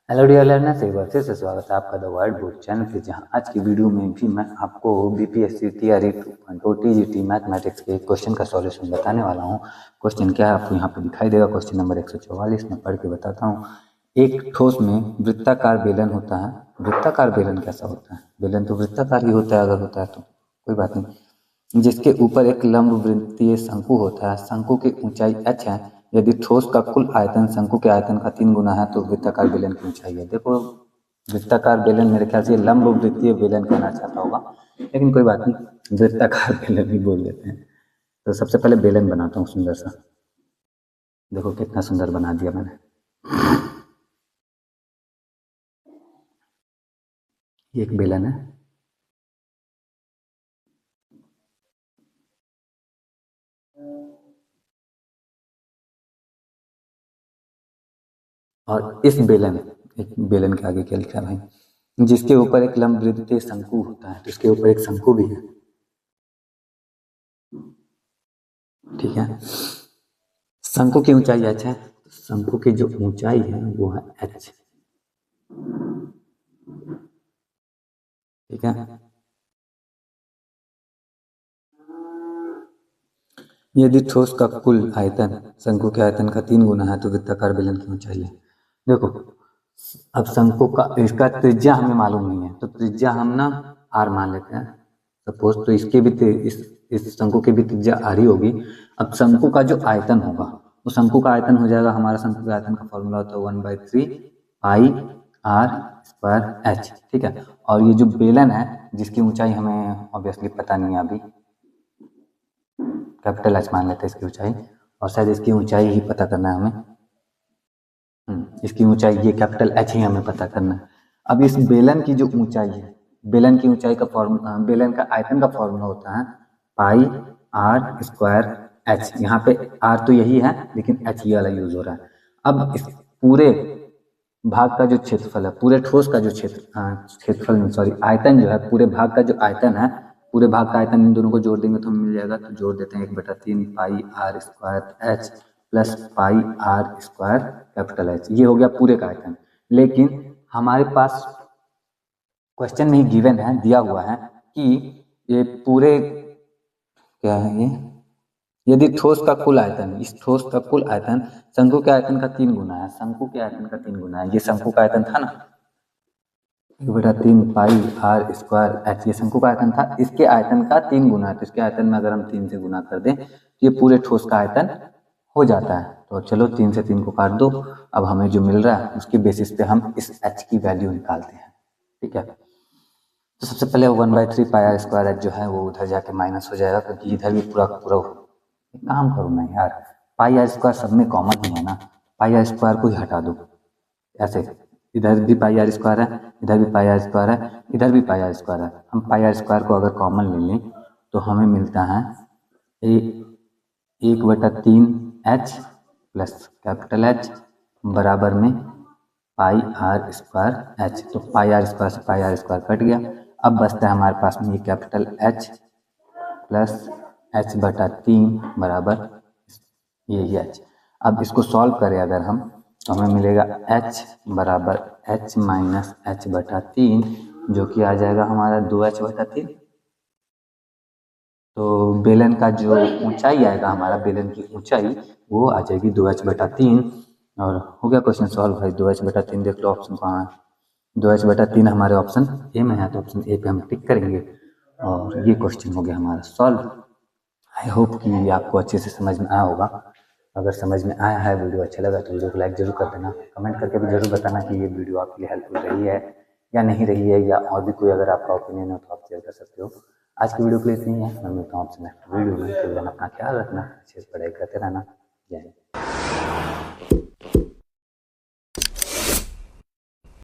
Hello dear learners, एक बार फिर से स्वागत है आपका द वर्ल्ड बोर्ड चैनल पे। जहां आज की वीडियो में भी मैं आपको बीपीएससी टीआरई 2.0 टीजीटी मैथमेटिक्स के क्वेश्चन का सॉल्यूशन बताने वाला हूं। क्वेश्चन क्या है आपको यहाँ पे दिखाई देगा। क्वेश्चन नंबर 144 में पढ़ के बताता हूँ। एक ठोस में वृत्ताकार बेलन होता है। वृत्ताकार बेलन कैसा होता है? बेलन तो वृत्ताकार ही होता है, अगर होता है तो कोई बात नहीं। जिसके ऊपर एक लंब वृत्तीय शंकु होता है। शंकु की ऊंचाई h है। यदि ठोस का कुल आयतन शंकु के आयतन का 3 गुना है तो वृत्ताकार बेलन की ऊंचाई है। देखो, वृत्ताकार बेलन मेरे ख्याल से लंब वृत्तीय बेलन कहना चाहता होगा, लेकिन कोई बात नहीं, वृत्ताकार बेलन भी बोल देते हैं। तो सबसे पहले बेलन बनाता हूँ सुंदर सा। देखो कितना सुंदर बना दिया मैंने। ये एक बेलन है। और इस बेलन, एक बेलन के आगे क्या लिखा है भाई? जिसके ऊपर एक लंब वृत्तीय शंकु होता है। तो इसके ऊपर एक शंकु भी है, ठीक है। शंकु की ऊंचाई h है। शंकु की जो ऊंचाई है वो है h, ठीक है। यदि ठोस का कुल आयतन शंकु के आयतन का 3 गुना है तो वृत्ताकार बेलन की ऊंचाई है। देखो, अब शंकु का इसका त्रिज्या हमें मालूम नहीं है, तो त्रिज्या हम ना r मान लेते हैं सपोज। तो इसके भी इस शंकु की भी त्रिज्या r ही होगी। अब शंकु का जो आयतन होगा, तो शंकु का आयतन हो जाएगा, हमारा शंकु के आयतन का फॉर्मूला होता है 1/3 पाई r स्क्वायर h, ठीक है। और ये जो बेलन है जिसकी ऊंचाई हमें ऑब्वियसली पता नहीं है अभी, कैपिटल एच मान लेते हैं इसकी ऊंचाई, और शायद इसकी ऊंचाई ही पता करना है हमें। इसकी ऊंचाई, ये कैपिटल एच ही हमें पता करना है। अब इस बेलन की जो ऊंचाई है, बेलन की ऊंचाई का फॉर्मूला, बेलन का आयतन का फॉर्मूला होता है पाई आर स्क्वायर एच। यहाँ पे आर तो यही है, लेकिन एच ये वाला यूज हो रहा है। अब इस पूरे भाग का जो क्षेत्रफल है, पूरे ठोस का जो क्षेत्रफल नहीं सॉरी आयतन जो है, पूरे भाग का जो आयतन है, पूरे भाग का आयतन इन दोनों को जोड़ देंगे तो हमें मिल जाएगा। तो जोड़ देते हैं 1/3 pi R square H plus pi R square capital H. ये हो गया पूरे का आयतन। लेकिन हमारे पास क्वेश्चन में ही गिवन है, दिया हुआ है कि ये पूरे क्या है ये, यदि ठोस का कुल आयतन, इस ठोस का कुल आयतन शंकु के आयतन का 3 गुना है। शंकु के आयतन का 3 गुना है। ये शंकु का आयतन था ना, 1/3 पाई आर स्क्वायर एच, ये शंकु का आयतन था। इसके आयतन का 3 गुना है। तो इसके आयतन में अगर हम 3 से गुना कर दें तो ये पूरे ठोस का आयतन हो जाता है। तो चलो 3 से 3 को काट दो। अब हमें जो मिल रहा है उसके बेसिस पे हम इस एच की वैल्यू निकालते हैं, ठीक है। तो सबसे पहले 1/3 पाई आर स्क्वायर एच जो है वो उधर जाके माइनस हो जाएगा, क्योंकि इधर भी पूरा पूरा काम करूँ मैं यार, पाई आर स्क्वायर सब में कॉमन ही है ना, पाई आर स्क्वायर को ही हटा दो ऐसे। इधर भी पाई आर स्क्वायर है, इधर भी पाई आर स्क्वायर है, इधर भी पाई आर स्क्वायर है। हम पाई आर स्क्वायर को अगर कॉमन ले लें तो हमें मिलता है 1/3 एच प्लस कैपिटल एच बराबर में पाई आर स्क्वायर एच। तो पाई आर स्क्वायर से पाई आर स्क्वायर कट गया। अब बचता है हमारे पास में ये कैपिटल एच प्लस h/3 बराबर ये एच। अब इसको सॉल्व करें अगर हम, तो हमें मिलेगा h बराबर h माइनस h/3, जो कि आ जाएगा हमारा 2h/3। तो बेलन का जो ऊंचाई आएगा, हमारा बेलन की ऊंचाई वो आ जाएगी 2h/3। और हो गया क्वेश्चन सॉल्व भाई। 2h/3 देख लो ऑप्शन कहाँ है। 2h/3 हमारे ऑप्शन ए में है, तो ऑप्शन ए पे हम टिक करेंगे और ये क्वेश्चन हो गया हमारा सॉल्व। आई होप कि आपको अच्छे से समझ में आया होगा। अगर समझ में आया है, वीडियो अच्छा लगा तो वीडियो को लाइक जरूर कर देना। कमेंट करके भी जरूर बताना कि ये वीडियो आपके लिए हेल्पफुल रही है या नहीं रही है, या और भी कोई अगर आपका ओपिनियन हो तो आप शेयर कर सकते हो। आज की वीडियो के लिए इतनी ही है। मैं मिलता हूँ आपसे नेक्स्ट वीडियो में। तो अपना ख्याल रखना, अच्छे से पढ़ाई करते रहना। जय हिंद।